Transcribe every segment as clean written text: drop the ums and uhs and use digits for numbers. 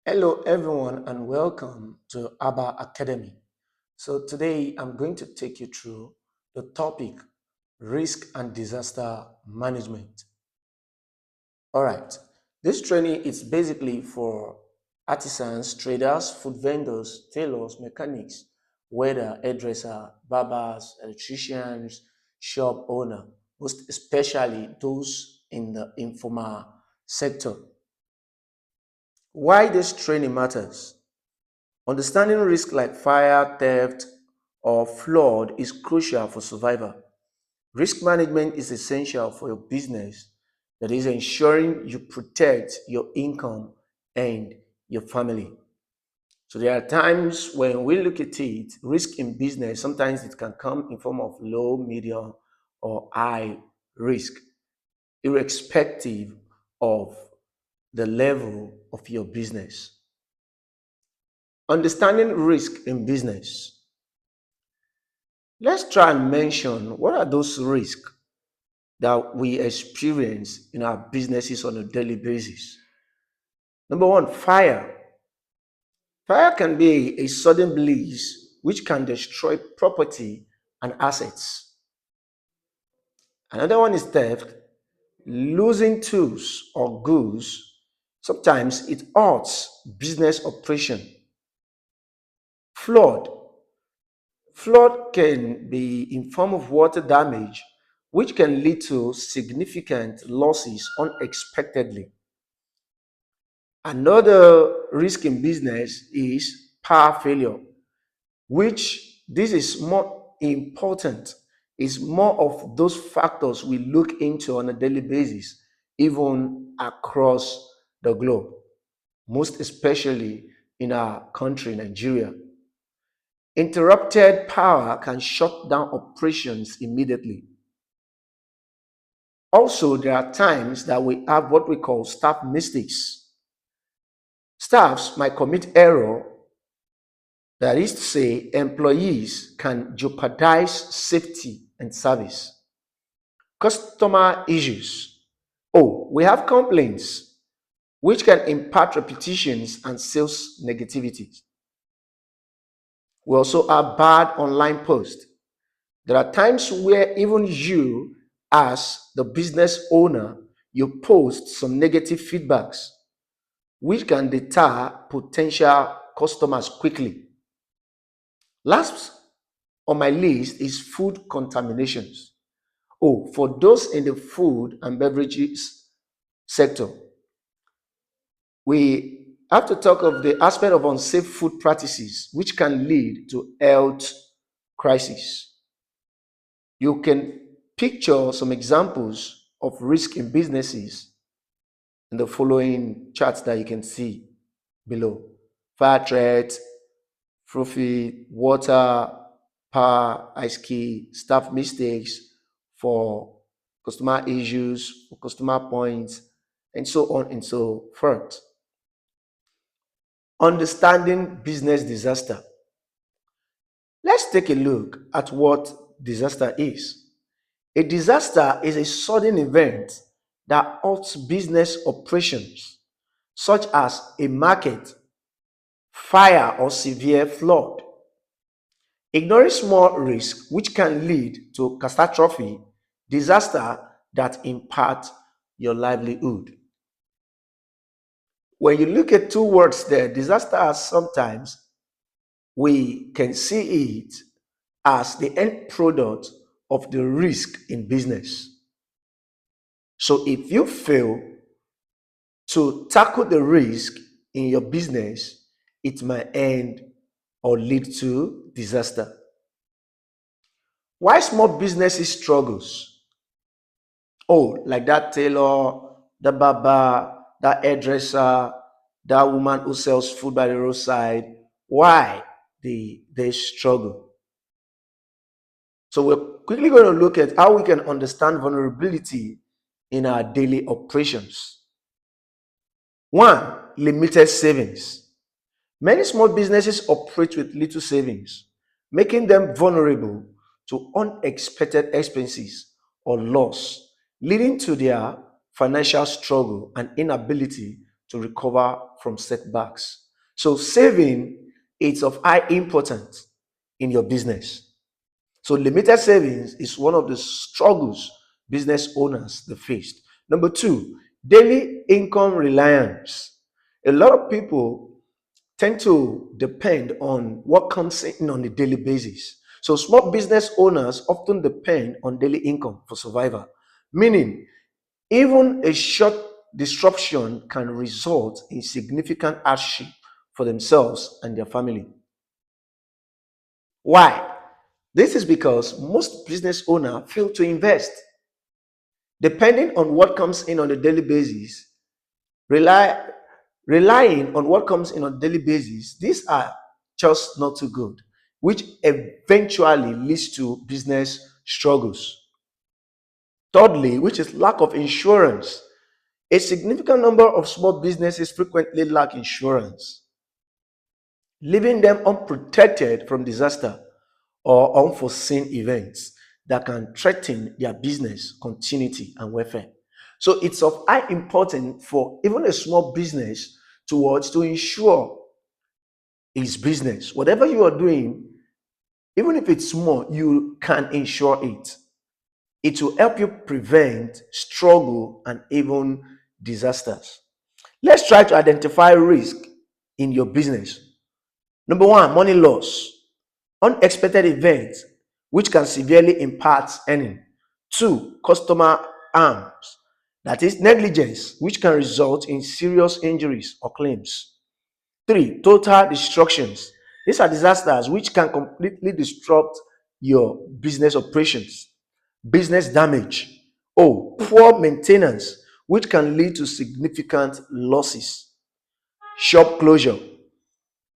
Hello, everyone, and welcome to ABBA Academy. So, today I'm going to take you through the topic risk and disaster management. All right, this training is basically for artisans, traders, food vendors, tailors, mechanics, weather, hairdresser, barbers, electricians, shop owner, most especially those in the informal sector. Why this training matters? Understanding risks like fire, theft, or flood is crucial for survival. Risk management is essential for your business, that is, ensuring you protect your income and your family. So there are times when we look at it, risk in business, sometimes it can come in form of low, medium, or high risk, irrespective of the level of your business. Understanding risk in business. Let's try and mention what are those risks that we experience in our businesses on a daily basis. Number one, fire. Fire can be a sudden blaze which can destroy property and assets. Another one is theft. Losing tools or goods, sometimes it halts business operation. Flood. Flood can be in form of water damage, which can lead to significant losses unexpectedly. Another risk in business is power failure, which this is more important, is more of those factors we look into on a daily basis, even across the globe, most especially in our country, Nigeria. Interrupted power can shut down operations immediately. Also, there are times that we have what we call staff mistakes. Staffs might commit error, that is to say, employees can jeopardize safety and service. Customer issues. Oh, we have complaints which can impact reputations and sales negativity. We also have bad online posts. There are times where even you, as the business owner, you post some negative feedbacks, which can deter potential customers quickly. Last on my list is food contaminations. Oh, for those in the food and beverages sector, we have to talk of the aspect of unsafe food practices, which can lead to health crisis. You can picture some examples of risk in businesses in the following charts that you can see below. Fire threat, profit, water, power, ice key, staff mistakes for customer issues, for customer points, and so on and so forth. Understanding business disaster. Let's take a look at what disaster is. A disaster is a sudden event that halts business operations, such as a market, fire, or severe flood. Ignoring small risks, which can lead to catastrophe, disaster that impact your livelihood. When you look at two words there, disaster, sometimes we can see it as the end product of the risk in business. So if you fail to tackle the risk in your business, it might end or lead to disaster. Why small businesses struggles? Oh, like that tailor, the barber, that hairdresser, that woman who sells food by the roadside. Why they struggle? So we're quickly going to look at how we can understand vulnerability in our daily operations. One, limited savings. Many small businesses operate with little savings, making them vulnerable to unexpected expenses or loss, leading to their financial struggle and inability to recover from setbacks. So saving is of high importance in your business. So limited savings is one of the struggles business owners they faced. Number two, daily income reliance. A lot of people tend to depend on what comes in on a daily basis. So small business owners often depend on daily income for survival, meaning even a short disruption can result in significant hardship for themselves and their family. Why? This is because most business owners fail to invest. Depending on what comes in on a daily basis, rely, relying on what comes in on a daily basis, these are just not too good, which eventually leads to business struggles. Thirdly, which is lack of insurance. A significant number of small businesses frequently lack insurance, leaving them unprotected from disaster or unforeseen events that can threaten their business continuity and welfare. So it's of high importance for even a small business to ensure its business. Whatever you are doing, even if it's small, you can insure it. It will help you prevent struggle and even disasters. Let's try to identify risk in your business. Number one, money loss. Unexpected events which can severely impact earning. Two, customer harms. That is negligence, which can result in serious injuries or claims. Three, total destructions. These are disasters which can completely disrupt your business operations. Business damage. Oh, poor maintenance, which can lead to significant losses. Shop closure.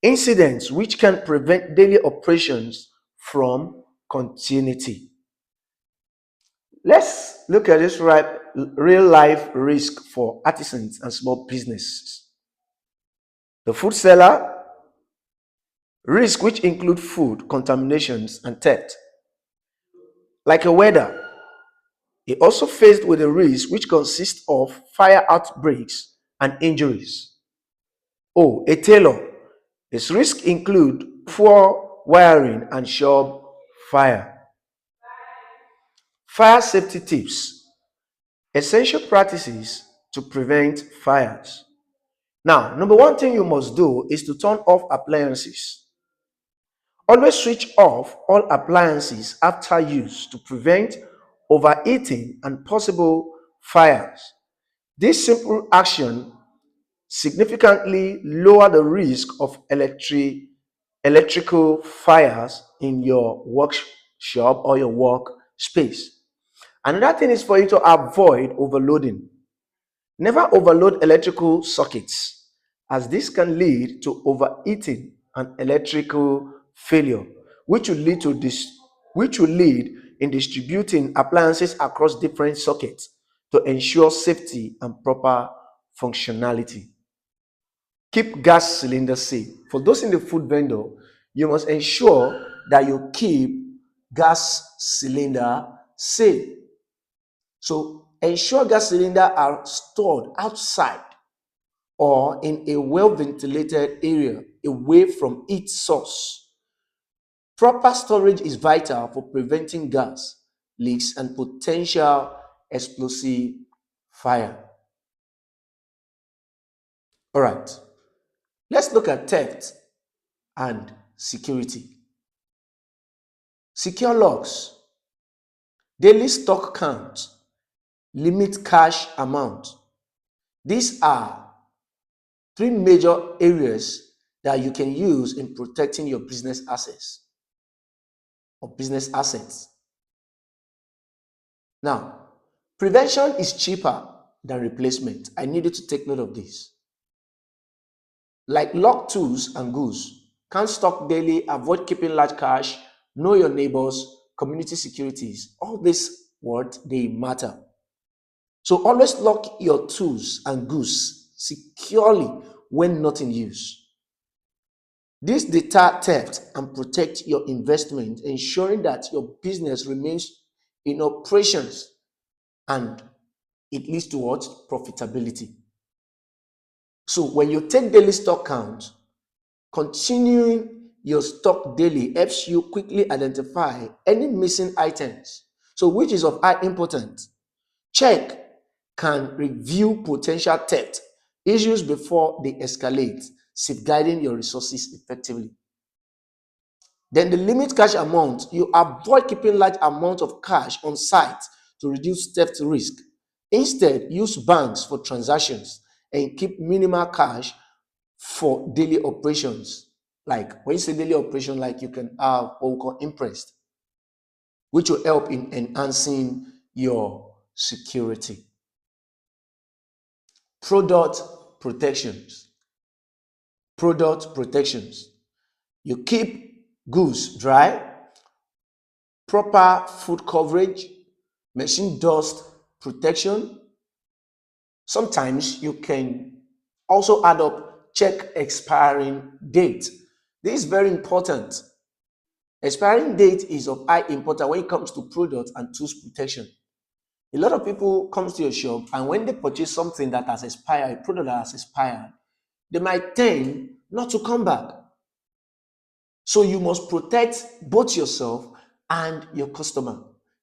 Incidents which can prevent daily operations from continuity. Let's look at this real life risk for artisans and small businesses. The food seller, risk which include food contaminations and theft. Like a weather, he also faced with a risk which consists of fire outbreaks and injuries. Oh, a tailor, his risk include poor wiring and shop fire. Fire safety tips, essential practices to prevent fires. Now, number one thing you must do is to turn off appliances. Always switch off all appliances after use to prevent overheating and possible fires. This simple action significantly lower the risk of electrical fires in your workshop or your workspace. Another thing is for you to avoid overloading. Never overload electrical circuits, as this can lead to overheating and electrical failure, which will lead in distributing appliances across different sockets to ensure safety and proper functionality. Keep gas cylinder safe. For those in the food vendor, you must ensure that you keep gas cylinder safe. So ensure gas cylinders are stored outside or in a well-ventilated area away from its source. Proper storage is vital for preventing gas leaks and potential explosive fire. All right, let's look at theft and security. Secure locks, daily stock count, limit cash amount. These are three major areas that you can use in protecting your business assets or business assets. Now, prevention is cheaper than replacement. I need you to take note of this. Like lock tools and goods, can't stock daily, avoid keeping large cash, know your neighbors, community securities. All these words, they matter. So always lock your tools and goods securely when not in use. This deter theft and protect your investment, ensuring that your business remains in operations and it leads towards profitability. So when you take daily stock count, continuing your stock daily helps you quickly identify any missing items. So which is of high importance. Check can review potential theft issues before they escalate, safeguarding your resources effectively. Then the limit cash amount, you avoid keeping large amount of cash on site to reduce theft risk. Instead, use banks for transactions and keep minimal cash for daily operations. Like when you say daily operation, like you can have what we call impressed, which will help in enhancing your security. Product protections. Product protections. You keep goods dry, proper food coverage, machine dust protection. Sometimes you can also add up check expiring date. This is very important. Expiring date is of high importance when it comes to product and tools protection. A lot of people comes to your shop and when they purchase something that has expired, a product that has expired, they might tend not to come back. So you must protect both yourself and your customer.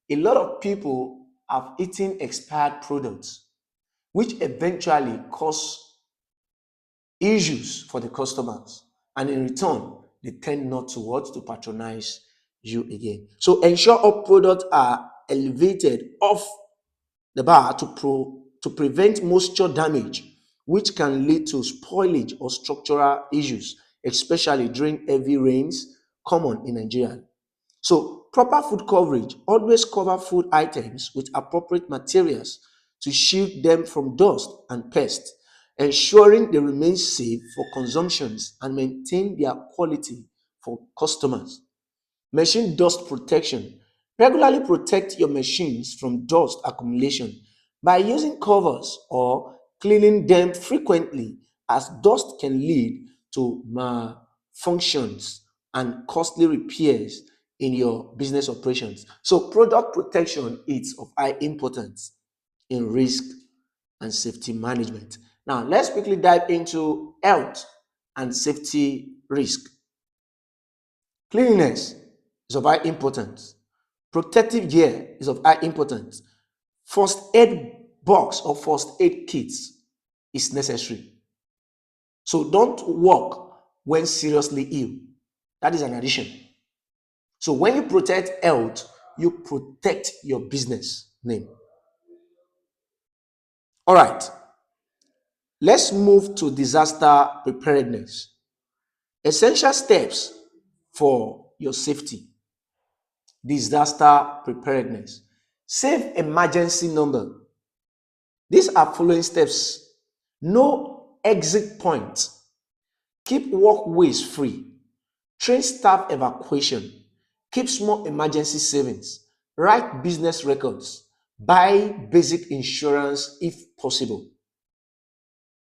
A lot of people have eaten expired products, which eventually cause issues for the customers. And in return, they tend not to want to patronize you again. So ensure all products are elevated off the bar to prevent moisture damage, which can lead to spoilage or structural issues, especially during heavy rains, common in Nigeria. So, proper food coverage, always cover food items with appropriate materials to shield them from dust and pests, ensuring they remain safe for consumptions and maintain their quality for customers. Machine dust protection. Regularly protect your machines from dust accumulation by using covers or cleaning them frequently, as dust can lead to malfunctions and costly repairs in your business operations. So product protection is of high importance in risk and safety management. Now let's quickly dive into health and safety risk. Cleanliness is of high importance. Protective gear is of high importance. First aid box or first aid kits is necessary. So don't work when seriously ill. That is an addition. So when you protect health, you protect your business name. All right, let's move to disaster preparedness. Essential steps for your safety. Disaster preparedness. Save emergency number. These are following steps. No exit point. Keep walkways free. Train staff evacuation. Keep small emergency savings. Write business records. Buy basic insurance if possible.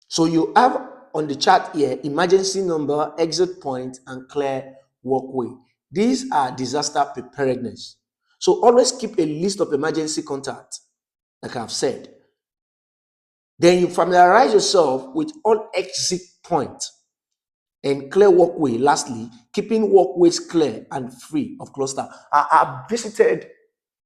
So you have on the chart here emergency number, exit point, and clear walkway. These are disaster preparedness. So always keep a list of emergency contacts, like I've said. Then you familiarize yourself with all exit points and clear walkway. Lastly, keeping walkways clear and free of cluster. I've visited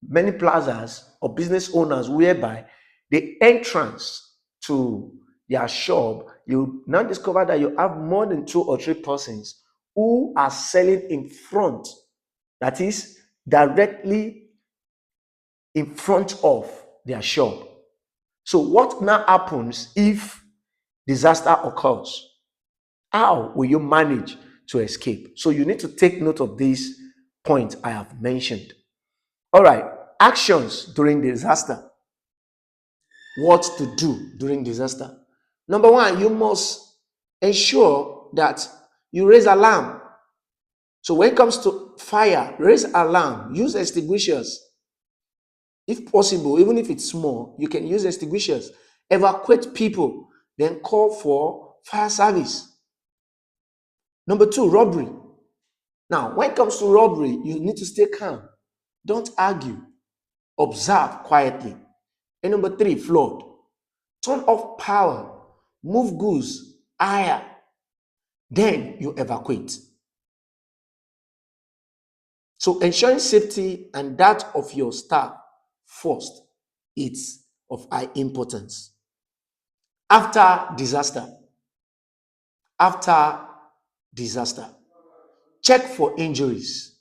many plazas or business owners whereby the entrance to their shop, you now discover that you have more than 2 or 3 persons who are selling in front, that is directly in front of their shop. So what now happens if disaster occurs? How will you manage to escape? So you need to take note of these points I have mentioned. All right, actions during disaster. What to do during disaster? Number one, you must ensure that you raise alarm. So when it comes to fire, raise alarm, use extinguishers. If possible, even if it's small, you can use extinguishers. Evacuate people, then call for fire service. Number two, robbery. Now, when it comes to robbery, you need to stay calm. Don't argue. Observe quietly. And number three, flood. Turn off power. Move goods higher, then you evacuate. So ensuring safety and that of your staff first is of high importance. After disaster, after disaster, check for injuries.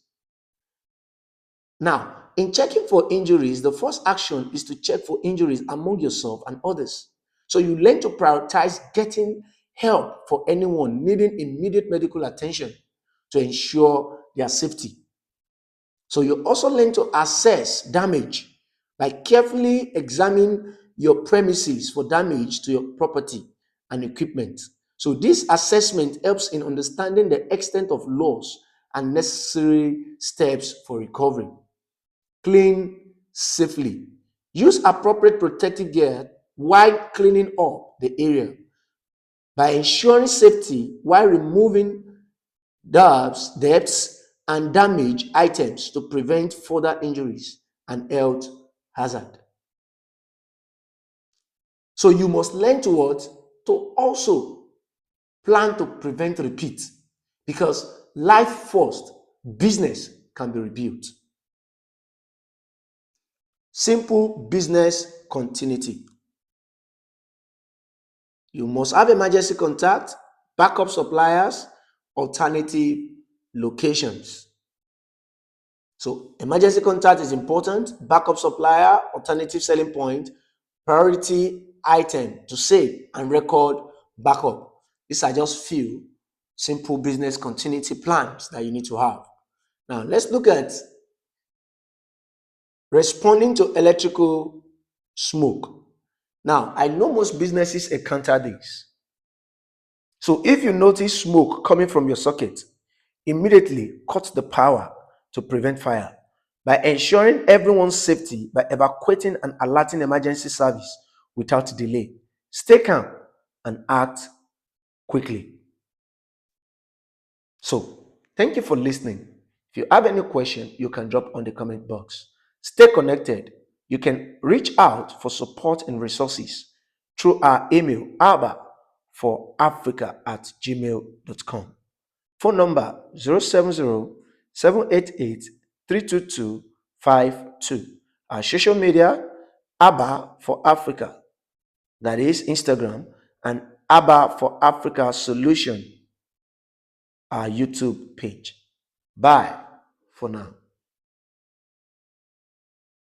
Now, in checking for injuries, the first action is to check for injuries among yourself and others. So you learn to prioritize getting help for anyone needing immediate medical attention to ensure their safety. So you also learn to assess damage by carefully examining your premises for damage to your property and equipment. So this assessment helps in understanding the extent of loss and necessary steps for recovery. Clean safely. Use appropriate protective gear while cleaning up the area by ensuring safety while removing debts, and damaged items to prevent further injuries and health hazard. So you must learn to what? To also plan to prevent repeat, because life first, business can be rebuilt. Simple business continuity. You must have emergency contact, backup suppliers, alternative locations. So emergency contact is important, backup supplier, alternative selling point, priority item to save and record backup. These are just few simple business continuity plans that you need to have. Now let's look at responding to electrical smoke. Now I know most businesses encounter this. So if you notice smoke coming from your socket, immediately cut the power to prevent fire by ensuring everyone's safety by evacuating and alerting emergency service without delay. Stay calm and act quickly. So, thank you for listening. If you have any question, you can drop on the comment box. Stay connected. You can reach out for support and resources through our email, albaforafrica@gmail.com. Phone number 070-788-32252. Our social media, ABBA for Africa, that is Instagram, and ABBA for Africa Solution, our YouTube page. Bye for now.